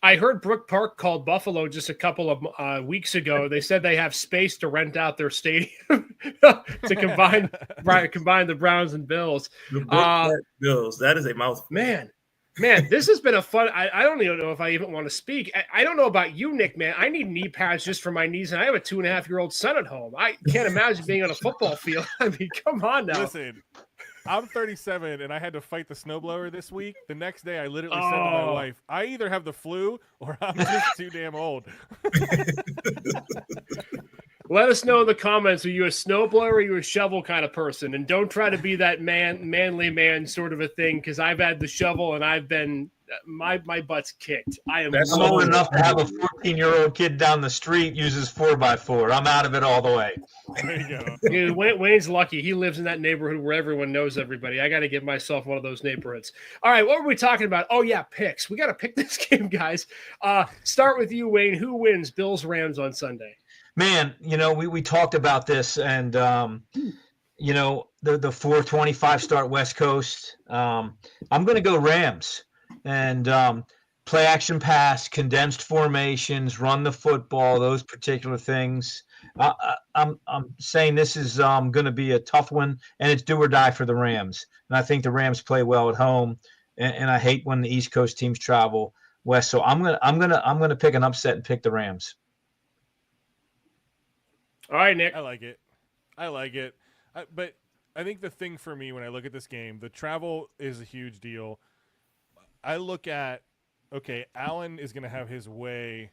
Speaker 1: I heard Brook Park called Buffalo just a couple of weeks ago. They said they have space to rent out their stadium to combine the Browns and Bills.
Speaker 4: The Brook Park Bills. That is a mouthful.
Speaker 1: Man, this has been a fun. I don't even know if I even want to speak. I don't know about you, Nick. Man, I need knee pads just for my knees, and I have a 2.5-year-old son at home. I can't imagine being on a football field. Come on now.
Speaker 2: Listen. I'm 37 and I had to fight the snowblower this week. The next day I literally said to my wife, I either have the flu or I'm just too damn old.
Speaker 1: Let us know in the comments, are you a snowblower or are you a shovel kind of person? And don't try to be that manly man sort of a thing because I've had the shovel and I've been my butt's kicked. I'm
Speaker 3: old enough to have a 14-year-old kid down the street uses 4x4. I'm out of it all the way.
Speaker 2: There you go.
Speaker 1: Dude, Wayne's lucky. He lives in that neighborhood where everyone knows everybody. I got to get myself one of those neighborhoods. All right, what were we talking about? Oh, yeah, picks. We got to pick this game, guys. Start with you, Wayne. Who wins Bills-Rams on Sunday?
Speaker 3: Man, we talked about this, and the 4:25 start West Coast. I'm going to go Rams and play action pass, condensed formations, run the football, those particular things. I'm saying this is going to be a tough one, and it's do or die for the Rams. And I think the Rams play well at home, and I hate when the East Coast teams travel west. So I'm gonna pick an upset and pick the Rams.
Speaker 1: All right, Nick.
Speaker 2: I like it. But I think the thing for me when I look at this game, the travel is a huge deal. I look at, okay, Allen is going to have his way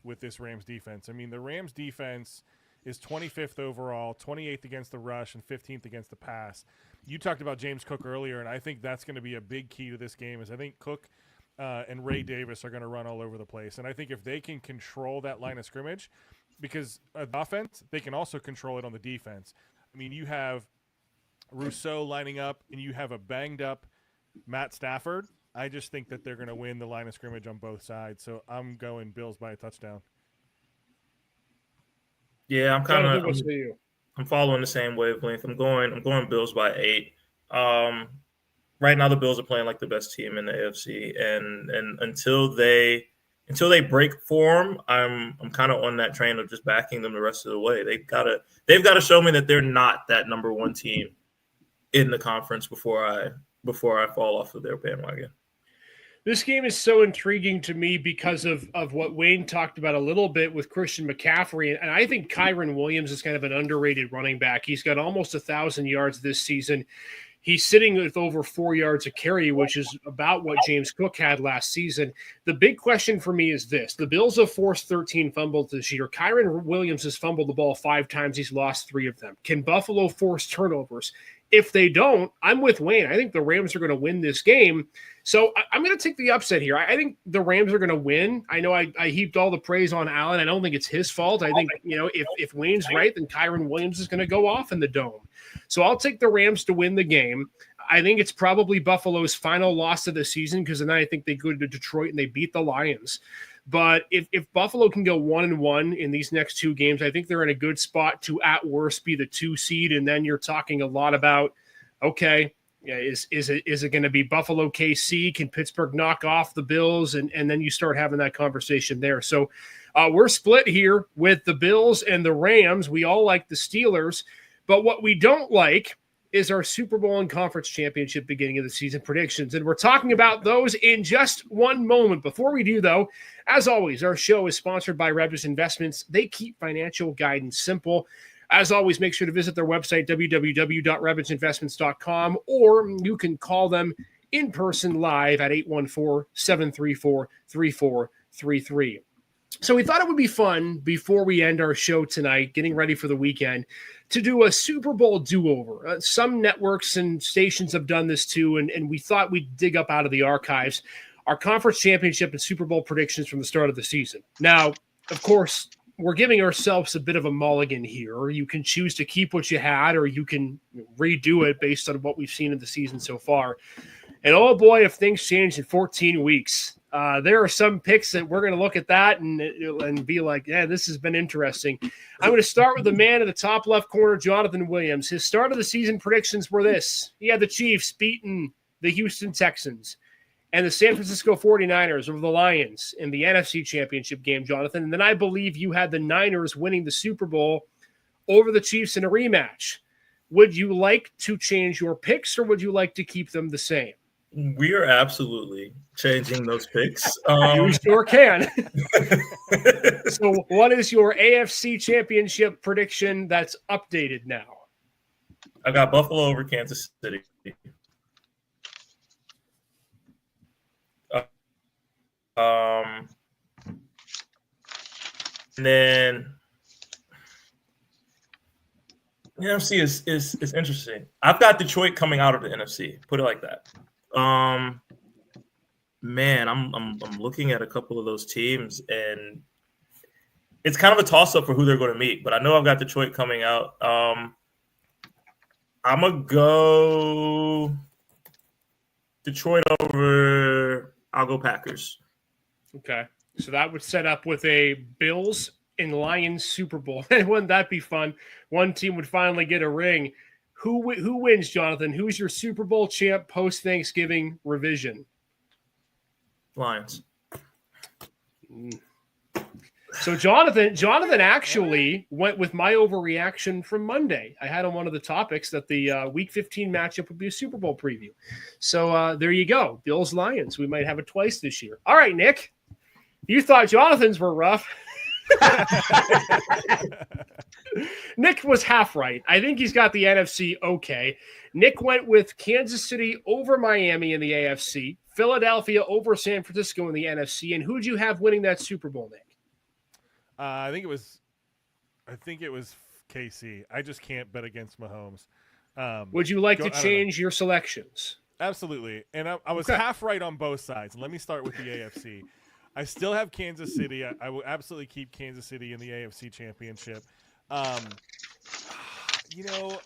Speaker 2: with this Rams defense. The Rams defense is 25th overall, 28th against the rush, and 15th against the pass. You talked about James Cook earlier, and I think that's going to be a big key to this game. Is I think Cook and Ray Davis are going to run all over the place, and I think if they can control that line of scrimmage, because of the offense, they can also control it on the defense. I mean, you have Rousseau lining up, and you have a banged-up Matt Stafford. I just think that they're going to win the line of scrimmage on both sides, so I'm going Bills by a touchdown.
Speaker 4: Yeah, I'm
Speaker 1: you?
Speaker 4: I'm following the same wavelength. I'm going Bills by 8. Right now the Bills are playing like the best team in the AFC, and until they break form, I'm kind of on that train of just backing them the rest of the way. They've got to show me that they're not that number one team in the conference before I fall off of their bandwagon.
Speaker 1: This game is so intriguing to me because of what Wayne talked about a little bit with Christian McCaffrey. And I think Kyren Williams is kind of an underrated running back. He's got almost 1,000 yards this season. He's sitting with over 4 yards a carry, which is about what James Cook had last season. The big question for me is this. The Bills have forced 13 fumbles this year. Kyren Williams has fumbled the ball 5 times. He's lost 3 of them. Can Buffalo force turnovers? If they don't, I'm with Wayne. I think the Rams are going to win this game. So I'm going to take the upset here. I think the Rams are going to win. I know I heaped all the praise on Allen. I don't think it's his fault. I think, if Wayne's right, then Kyren Williams is going to go off in the dome. So I'll take the Rams to win the game. I think it's probably Buffalo's final loss of the season because then I think they go to Detroit and they beat the Lions. But if Buffalo can go 1-1 in these next 2 games, I think they're in a good spot to, at worst, be the 2 seed. And then you're talking a lot about, okay, yeah, is it going to be Buffalo KC? Can Pittsburgh knock off the Bills? And then you start having that conversation there. So we're split here with the Bills and the Rams. We all like the Steelers. But what we don't like is our Super Bowl and Conference Championship beginning of the season predictions. And we're talking about those in just one moment. Before we do, though, as always, our show is sponsored by Rebus Investments. They keep financial guidance simple. As always, make sure to visit their website, www.rebinvestments.com, or you can call them in person live at 814-734-3433. So we thought it would be fun before we end our show tonight, getting ready for the weekend, to do a Super Bowl do-over. Some networks and stations have done this too, and we thought we'd dig up out of the archives our conference championship and Super Bowl predictions from the start of the season. Now, of course, we're giving ourselves a bit of a mulligan here. You can choose to keep what you had, or you can redo it based on what we've seen in the season so far. And oh boy, if things change in 14 weeks. There are some picks that we're going to look at that and be like, yeah, this has been interesting. I'm going to start with the man in the top left corner, Jonathan Williams. His start of the season predictions were this. He had the Chiefs beating the Houston Texans and the San Francisco 49ers over the Lions in the NFC Championship game, Jonathan. And then I believe you had the Niners winning the Super Bowl over the Chiefs in a rematch. Would you like to change your picks, or would you like to keep them the same?
Speaker 4: We are absolutely changing those picks.
Speaker 1: You sure can. So what is your AFC Championship prediction that's updated now?
Speaker 4: I got Buffalo over Kansas City. And then the NFC is interesting. I've got Detroit coming out of the NFC. Put it like that. Man, I'm looking at a couple of those teams, and it's kind of a toss-up for who they're going to meet. But I know I've got Detroit coming out. I'm gonna go Detroit over. I'll go Packers.
Speaker 1: Okay, so that would set up with a Bills and Lions Super Bowl. Wouldn't that be fun? One team would finally get a ring. Who wins, Jonathan? Who's your Super Bowl champ post-Thanksgiving revision?
Speaker 4: Lions.
Speaker 1: So Jonathan actually went with my overreaction from Monday. I had on one of the topics that the Week 15 matchup would be a Super Bowl preview. So there you go. Bills-Lions. We might have it twice this year. All right, Nick. You thought Jonathan's were rough. Nick was half right. I think he's got the NFC okay. Nick went with Kansas City over Miami in the AFC, Philadelphia over San Francisco in the NFC. And who'd you have winning that Super Bowl, Nick?
Speaker 2: I think I think it was KC. I just can't bet against Mahomes.
Speaker 1: Would you like to
Speaker 2: I don't know.
Speaker 1: change your selections?
Speaker 2: Absolutely. And I was
Speaker 1: Okay.
Speaker 2: half right on both sides. Let me start with the AFC. I still have Kansas City. I will absolutely keep Kansas City in the AFC Championship. You know,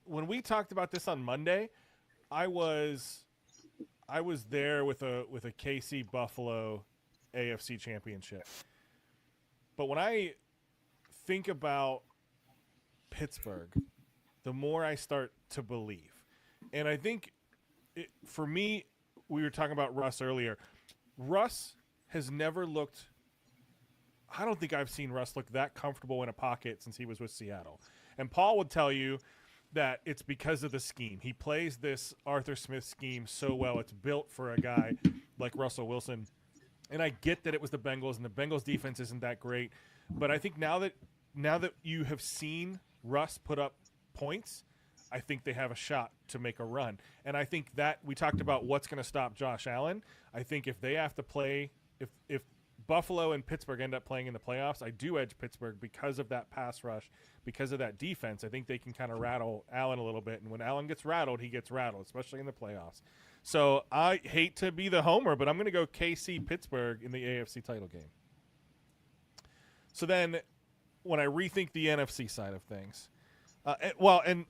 Speaker 2: when we talked about this on Monday, I was there with a KC Buffalo AFC Championship. But when I think about Pittsburgh, the more I start to believe. And I think for me, we were talking about Russ earlier. Russ has never looked – I don't think I've seen Russ look that comfortable in a pocket since he was with Seattle. And Paul would tell you that it's because of the scheme. He plays this Arthur Smith scheme so well. It's built for a guy like Russell Wilson. And I get that it was the Bengals, and the Bengals defense isn't that great. But I think now that you have seen Russ put up points, I think they have a shot to make a run. And I think that we talked about what's going to stop Josh Allen. I think if they have to play, if Buffalo and Pittsburgh end up playing in the playoffs, I do edge Pittsburgh because of that pass rush, because of that defense. I think they can kind of rattle Allen a little bit. And when Allen gets rattled, he gets rattled, especially in the playoffs. So I hate to be the homer, but I'm going to go KC Pittsburgh in the AFC title game. So then when I rethink the NFC side of things, and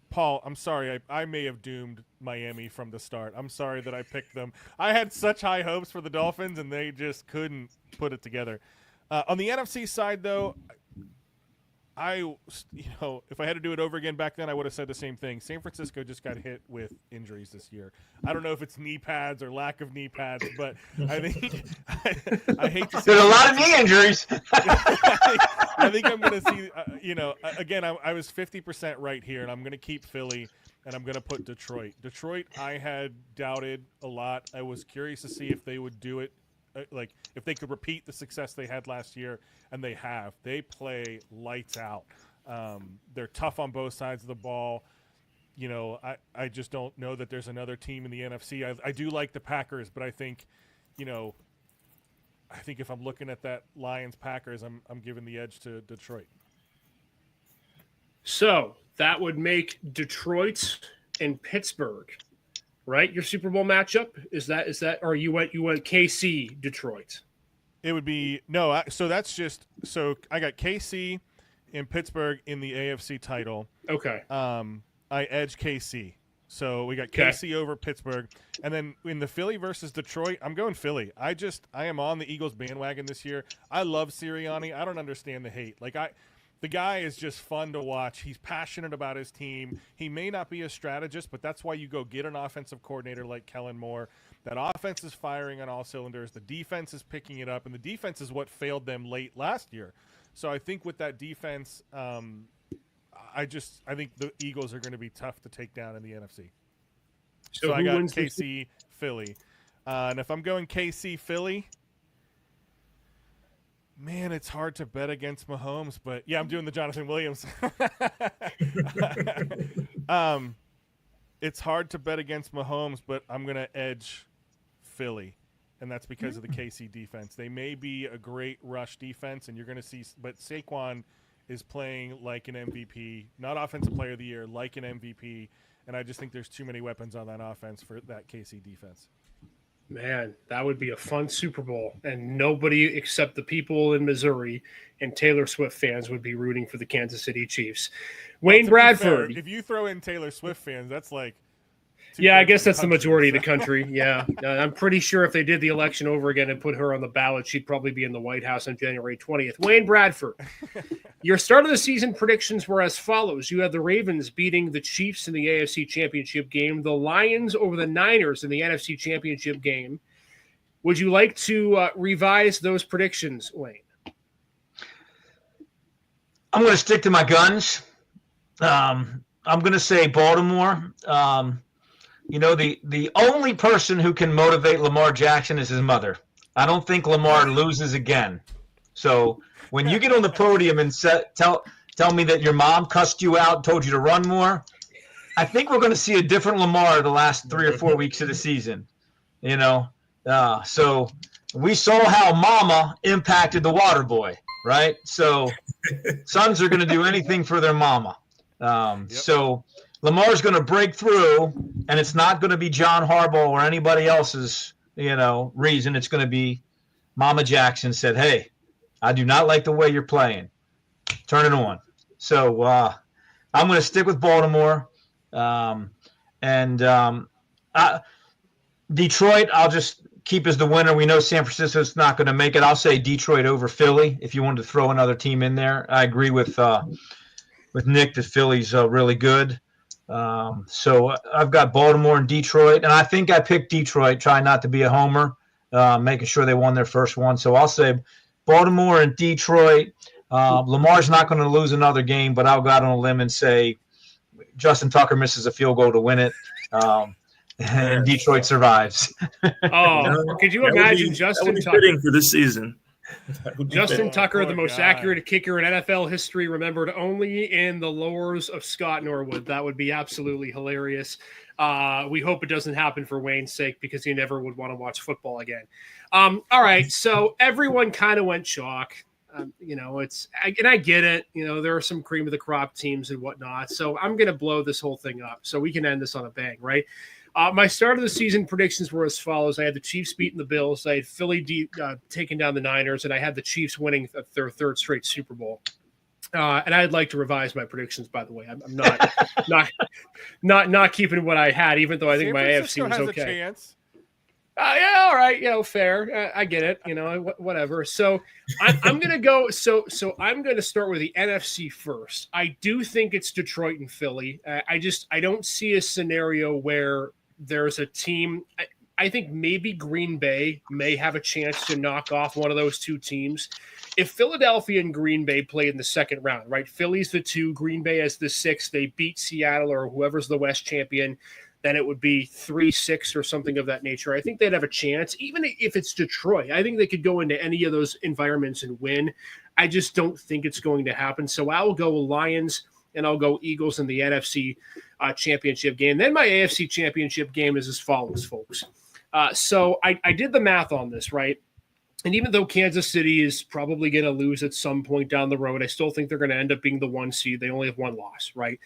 Speaker 2: Paul, I'm sorry. I may have doomed Miami from the start. I'm sorry that I picked them. I had such high hopes for the Dolphins, and they just couldn't put it together. On the NFC side, though, if I had to do it over again back then, I would have said the same thing. San Francisco just got hit with injuries this year. I don't know if it's knee pads or lack of knee pads, but I think I hate to see.
Speaker 3: There's a lot of knee injuries.
Speaker 2: I think I'm going to see. Again, I was 50% right here, and I'm going to keep Philly, and I'm going to put Detroit. Detroit, I had doubted a lot. I was curious to see if they would do it. Like if they could repeat the success they had last year, and they have. They play lights out. They're tough on both sides of the ball. You know, I just don't know that there's another team in the NFC. I do like the Packers, but I think if I'm looking at that Lions-Packers, I'm giving the edge to Detroit.
Speaker 1: So that would make Detroit and Pittsburgh, right? Your Super Bowl matchup is that, or you went KC Detroit?
Speaker 2: It would be so that's just so I got KC and Pittsburgh in the AFC title.
Speaker 1: Okay.
Speaker 2: I edge KC. So we got KC over Pittsburgh. And then in the Philly versus Detroit, I'm going Philly. I am on the Eagles bandwagon this year. I love Sirianni. I don't understand the hate. The guy is just fun to watch. He's passionate about his team. He may not be a strategist, but that's why you go get an offensive coordinator like Kellen Moore. That offense is firing on all cylinders. The defense is picking it up, and the defense is what failed them late last year. So I think with that defense, I think the Eagles are going to be tough to take down in the NFC. So I got KC, Philly. And if I'm going KC, Philly, man, it's hard to bet against Mahomes. But, yeah, I'm doing the Jonathan Williams. It's hard to bet against Mahomes, but I'm going to edge Philly. And that's because of the KC defense. They may be a great rush defense, and you're going to see – but Saquon is playing like an MVP, not Offensive Player of the Year, like an MVP. And I just think there's too many weapons on that offense for that KC defense.
Speaker 1: Man, that would be a fun Super Bowl, and nobody except the people in Missouri and Taylor Swift fans would be rooting for the Kansas City Chiefs. Wayne Bradford.
Speaker 2: Fair, if you throw in Taylor Swift fans, that's like
Speaker 1: I guess that's the majority of the country. Yeah. I'm pretty sure if they did the election over again and put her on the ballot, she'd probably be in the White House on January 20th. Wayne Bradford, your start of the season predictions were as follows. You had the Ravens beating the Chiefs in the AFC Championship game, the Lions over the Niners in the NFC Championship game. Would you like to revise those predictions, Wayne?
Speaker 3: I'm going to stick to my guns. I'm going to say Baltimore. The only person who can motivate Lamar Jackson is his mother. I don't think Lamar loses again. So when you get on the podium and tell me that your mom cussed you out and told you to run more, I think we're going to see a different Lamar the last 3 or 4 weeks of the season. So we saw how Mama impacted the water boy, right? So sons are going to do anything for their mama. So Lamar's going to break through, and it's not going to be John Harbaugh or anybody else's, reason. It's going to be Mama Jackson said, "Hey, I do not like the way you're playing. Turn it on." So I'm going to stick with Baltimore. Detroit, I'll just keep as the winner. We know San Francisco's not going to make it. I'll say Detroit over Philly if you wanted to throw another team in there. I agree with Nick that Philly's really good. So I've got Baltimore and Detroit, and I think I picked Detroit, trying not to be a homer, making sure they won their first one. So I'll say Baltimore and Detroit. Lamar's not going to lose another game, but I'll go out on a limb and say Justin Tucker misses a field goal to win it, and Detroit survives.
Speaker 1: Could you imagine Justin Tucker
Speaker 4: for this season?
Speaker 1: Justin Tucker, the most accurate kicker in NFL history, remembered only in the lores of Scott Norwood. That would be absolutely hilarious. We hope it doesn't happen for Wayne's sake, because he never would want to watch football again. All right, so everyone kind of went chalk. And I get it. There are some cream of the crop teams and whatnot. So I'm going to blow this whole thing up so we can end this on a bang, right? My start of the season predictions were as follows. I had the Chiefs beating the Bills. I had Philly taking down the Niners, and I had the Chiefs winning their third straight Super Bowl. And I'd like to revise my predictions, by the way. I'm not keeping what I had, even though I think my AFC was okay.
Speaker 2: A chance.
Speaker 1: Yeah, all right, fair. I get it. Whatever. So I'm gonna go. So I'm gonna start with the NFC first. I do think it's Detroit and Philly. I don't see a scenario where there's a team. I think maybe Green Bay may have a chance to knock off one of those two teams. If Philadelphia and Green Bay play in the second round, right? Philly's the 2, Green Bay as the 6. They beat Seattle or whoever's the West champion. Then it would be 3-6 or something of that nature. I think they'd have a chance, even if it's Detroit. I think they could go into any of those environments and win. I just don't think it's going to happen. So I'll go Lions and I'll go Eagles in the NFC championship game. Then my AFC championship game is as follows, folks. So I did the math on this, right? And even though Kansas City is probably going to lose at some point down the road, I still think they're going to end up being the 1 seed. They only have 1 loss, right?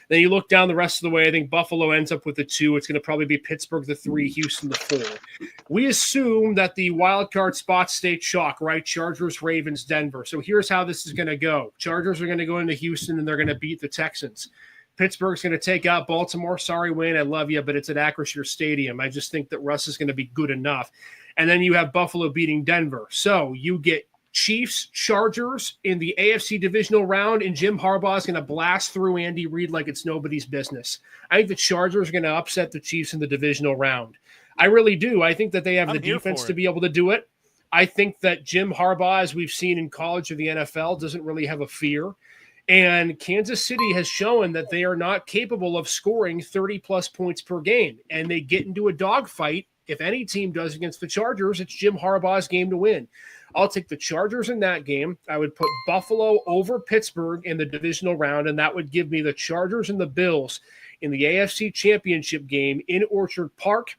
Speaker 1: Then you look down the rest of the way, I think Buffalo ends up with the 2. It's going to probably be Pittsburgh the 3, Houston the 4. We assume that the wild card spot stay chalk, right? Chargers, Ravens, Denver. So here's how this is going to go. Chargers are going to go into Houston and they're going to beat the Texans. Pittsburgh's going to take out Baltimore. Sorry, Wayne, I love you, but it's at Acrisure Stadium. I just think that Russ is going to be good enough. And then you have Buffalo beating Denver. So you get Chiefs, Chargers in the AFC divisional round, and Jim Harbaugh is going to blast through Andy Reid like it's nobody's business. I think the Chargers are going to upset the Chiefs in the divisional round. I really do. I think that they have the defense to be able to do it. I think that Jim Harbaugh, as we've seen in college or the NFL, doesn't really have a fear. And Kansas City has shown that they are not capable of scoring 30-plus points per game. And they get into a dogfight. If any team does against the Chargers, it's Jim Harbaugh's game to win. I'll take the Chargers in that game. I would put Buffalo over Pittsburgh in the divisional round, and that would give me the Chargers and the Bills in the AFC Championship game in Orchard Park.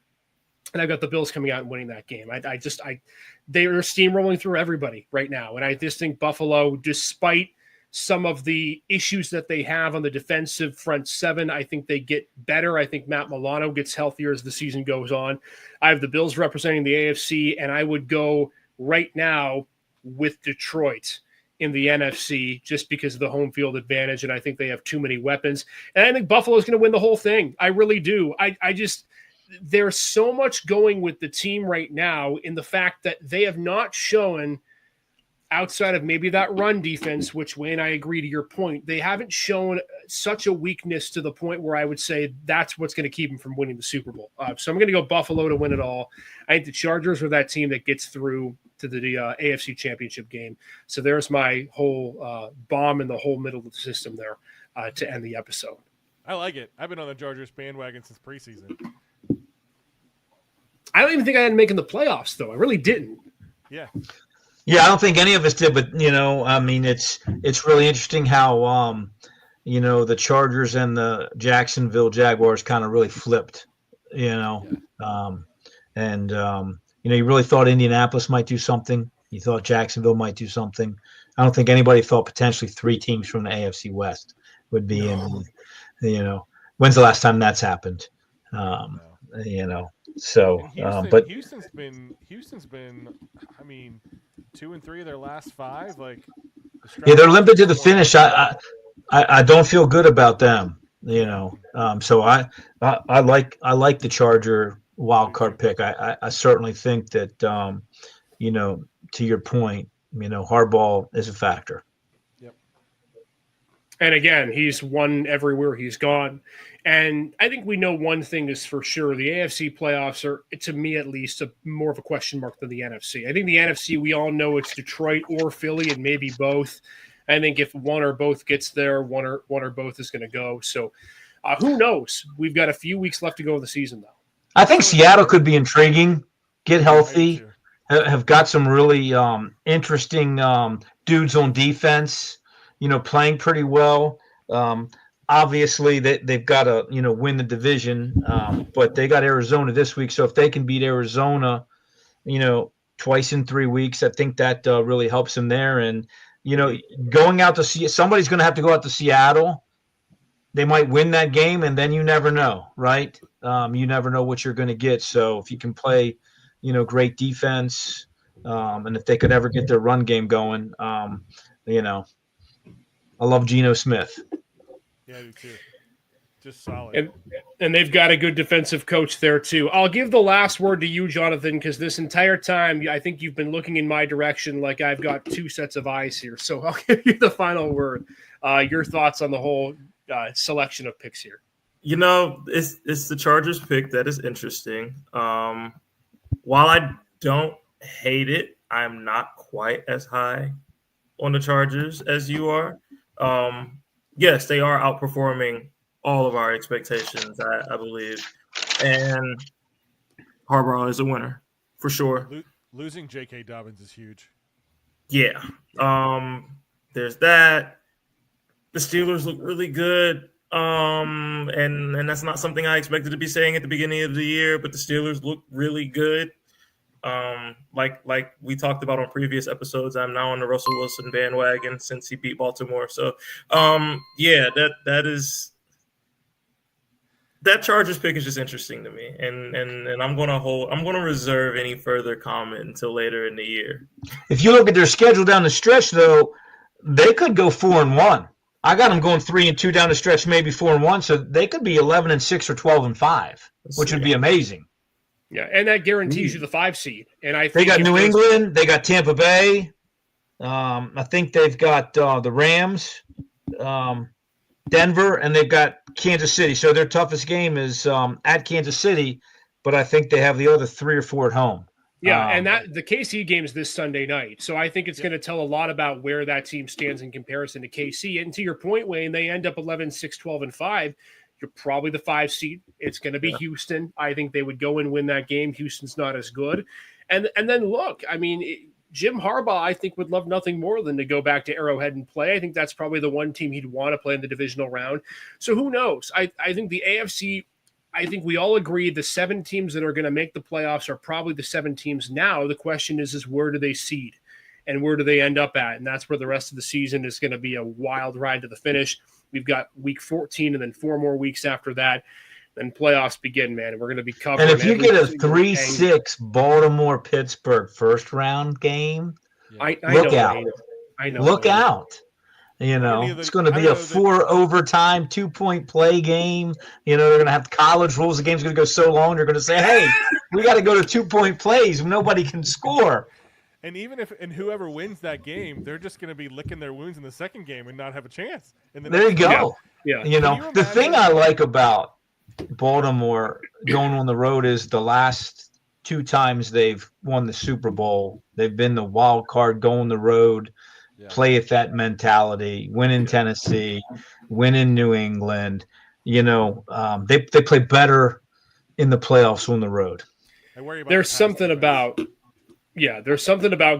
Speaker 1: And I've got the Bills coming out and winning that game. They are steamrolling through everybody right now. And I just think Buffalo, despite some of the issues that they have on the defensive front seven, I think they get better. I think Matt Milano gets healthier as the season goes on. I have the Bills representing the AFC, and I would go right now with Detroit in the NFC just because of the home field advantage, and I think they have too many weapons. And I think Buffalo's going to win the whole thing. I really do. I just – there's so much going with the team right now in the fact that they have not shown – outside of maybe that run defense, which, Wayne, I agree to your point, they haven't shown such a weakness to the point where I would say that's what's going to keep them from winning the Super Bowl. So I'm going to go Buffalo to win it all. I think the Chargers are that team that gets through to the AFC Championship game. So there's my whole bomb in the whole middle of the system there to end the episode.
Speaker 2: I like it. I've been on the Chargers bandwagon since preseason.
Speaker 1: I don't even think I had making the playoffs, though. I really didn't.
Speaker 2: Yeah.
Speaker 3: Yeah, I don't think any of us did, but I mean, it's really interesting how the Chargers and the Jacksonville Jaguars kind of really flipped, you really thought Indianapolis might do something. You thought Jacksonville might do something. I don't think anybody thought potentially 3 teams from the AFC West would be in. When's the last time that's happened? So,
Speaker 2: Houston,
Speaker 3: but
Speaker 2: Houston's been, I mean, 2-3 of their last 5. Like,
Speaker 3: they're limping to the finish. I don't feel good about them. So I like the Charger wild card pick. I certainly think that to your point, Harbaugh is a factor.
Speaker 2: Yep.
Speaker 1: And again, he's won everywhere he's gone. And I think we know one thing is for sure. The AFC playoffs are, to me at least, more of a question mark than the NFC. I think the NFC, we all know it's Detroit or Philly and maybe both. I think if one or both gets there, one or both is going to go. So who knows? We've got a few weeks left to go in the season, though.
Speaker 3: I think Seattle could be intriguing, get healthy, have got some really interesting dudes on defense, playing pretty well. Obviously, they've got to, win the division, but they got Arizona this week. So if they can beat Arizona, twice in 3 weeks, I think that really helps them there. And, going out to see somebody's going to have to go out to Seattle. They might win that game, and then you never know, right? You never know what you're going to get. So if you can play, great defense, and if they could ever get their run game going, I love Geno Smith.
Speaker 2: Yeah, I do too. Just solid.
Speaker 1: And they've got a good defensive coach there, too. I'll give the last word to you, Jonathan, because this entire time, I think you've been looking in my direction like I've got 2 sets of eyes here. So I'll give you the final word. Your thoughts on the whole selection of picks here.
Speaker 4: It's the Chargers pick that is interesting. While I don't hate it, I'm not quite as high on the Chargers as you are. Yes, they are outperforming all of our expectations, I believe. And Harbaugh is a winner, for sure.
Speaker 2: Losing J.K. Dobbins is huge.
Speaker 4: Yeah. There's that. The Steelers look really good. And that's not something I expected to be saying at the beginning of the year, but the Steelers look really good. Like we talked about on previous episodes, I'm now on the Russell Wilson bandwagon since he beat Baltimore. So, that Chargers pick is just interesting to me, and I'm gonna reserve any further comment until later in the year.
Speaker 3: If you look at their schedule down the stretch, though, they could go 4-1. I got them going 3-2 down the stretch, maybe 4-1, so they could be 11-6 or 12-5, which would be amazing.
Speaker 1: Yeah, and that guarantees you the 5 seed. And I think
Speaker 3: they got New England, they got Tampa Bay. I think they've got the Rams, Denver, and they've got Kansas City. So their toughest game is at Kansas City, but I think they have the other 3 or 4 at home.
Speaker 1: Yeah, and the KC game is this Sunday night. So I think it's going to tell a lot about where that team stands in comparison to KC. And to your point, Wayne, they end up 11-6, 12-5. You're probably the 5 seed. It's going to be Houston. I think they would go and win that game. Houston's not as good. And then look, I mean, Jim Harbaugh, I think, would love nothing more than to go back to Arrowhead and play. I think that's probably the one team he'd want to play in the divisional round. So who knows? I think the AFC, I think we all agree the 7 teams that are going to make the playoffs are probably the 7 teams now. The question is where do they seed and where do they end up at? And that's where the rest of the season is going to be a wild ride to the finish. We've got week 14 and then 4 more weeks after that. Then playoffs begin, man. And we're going to be covering.
Speaker 3: And if you get a 3-6 Baltimore-Pittsburgh first-round game, look out.
Speaker 1: I know.
Speaker 3: Look out. It's going to be a 4 overtime, 2-point play game. They're going to have college rules. The game's going to go so long, they're going to say, hey, we got to go to 2-point plays. Nobody can score.
Speaker 2: And even if whoever wins that game, they're just going to be licking their wounds in the second game and not have a chance.
Speaker 3: There you go.
Speaker 1: Yeah.
Speaker 3: The thing I like about Baltimore going on the road is the last 2 times they've won the Super Bowl, they've been the wild card, go on the road, play at that mentality, win in Tennessee, win in New England. They play better in the playoffs on the road.
Speaker 1: There's something about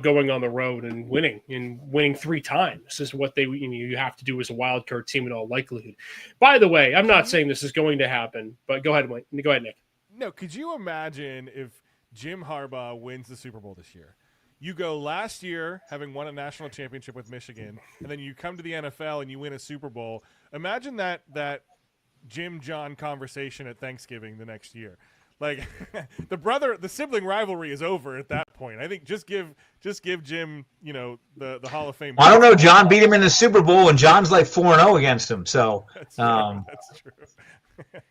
Speaker 1: going on the road and winning 3 times is what you have to do as a wild card team in all likelihood. By the way, I'm not saying this is going to happen, but go ahead, Nick.
Speaker 2: No, could you imagine if Jim Harbaugh wins the Super Bowl this year? You go last year having won a national championship with Michigan, and then you come to the NFL and you win a Super Bowl. Imagine that Jim John conversation at Thanksgiving the next year. Like the sibling rivalry is over at that point. I think just give Jim, the Hall of Fame.
Speaker 3: I don't know. John beat him in the Super Bowl, and John's like 4-0 against him. So
Speaker 2: that's true. That's true.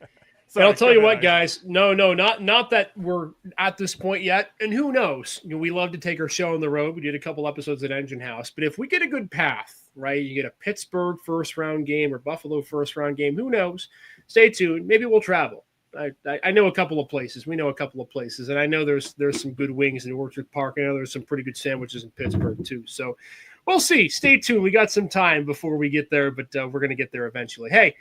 Speaker 1: And I'll tell you what, guys. No, not that we're at this point yet. And who knows? We love to take our show on the road. We did a couple episodes at Engine House. But if we get a good path, right, you get a Pittsburgh first-round game or Buffalo first-round game, who knows? Stay tuned. Maybe we'll travel. I know a couple of places. We know a couple of places. And I know there's some good wings in Orchard Park. I know there's some pretty good sandwiches in Pittsburgh, too. So we'll see. Stay tuned. We got some time before we get there, but we're going to get there eventually. Hey,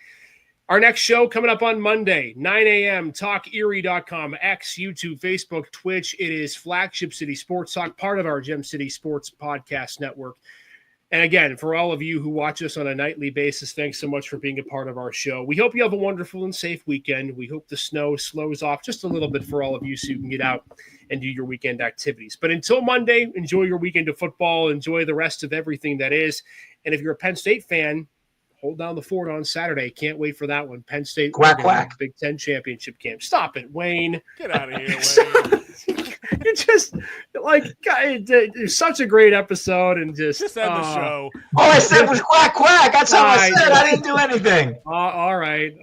Speaker 1: our next show coming up on Monday, 9 a.m., TalkErie.com, X, YouTube, Facebook, Twitch. It is Flagship City Sports Talk, part of our Gem City Sports Podcast Network. And again, for all of you who watch us on a nightly basis, thanks so much for being a part of our show. We hope you have a wonderful and safe weekend. We hope the snow slows off just a little bit for all of you so you can get out and do your weekend activities. But until Monday, enjoy your weekend of football. Enjoy the rest of everything that is. And if you're a Penn State fan, hold down the fort on Saturday. Can't wait for that one. Penn State,
Speaker 3: quack, quack.
Speaker 1: Big Ten championship game. Stop it, Wayne.
Speaker 2: Get out of here, Wayne.
Speaker 1: You're just like, God, it's such a great episode, and just
Speaker 2: end the show.
Speaker 3: All I said was quack, quack. That's all I said. I didn't do anything.
Speaker 1: All right.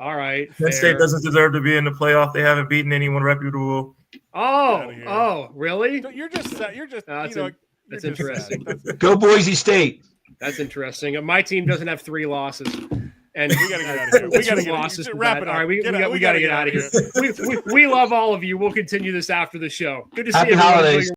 Speaker 4: Penn State doesn't deserve to be in the playoff. They haven't beaten anyone reputable.
Speaker 1: Oh, really?
Speaker 2: You're just
Speaker 1: that's interesting.
Speaker 3: Go Boise State.
Speaker 1: That's interesting. My team doesn't have 3 losses. And
Speaker 2: we got to get out of here. We got to
Speaker 1: losses.
Speaker 2: Wrap it up.
Speaker 1: All right, we got to get out of here. We love all of you. We'll continue this after the show. Good to see you.
Speaker 3: Happy holidays.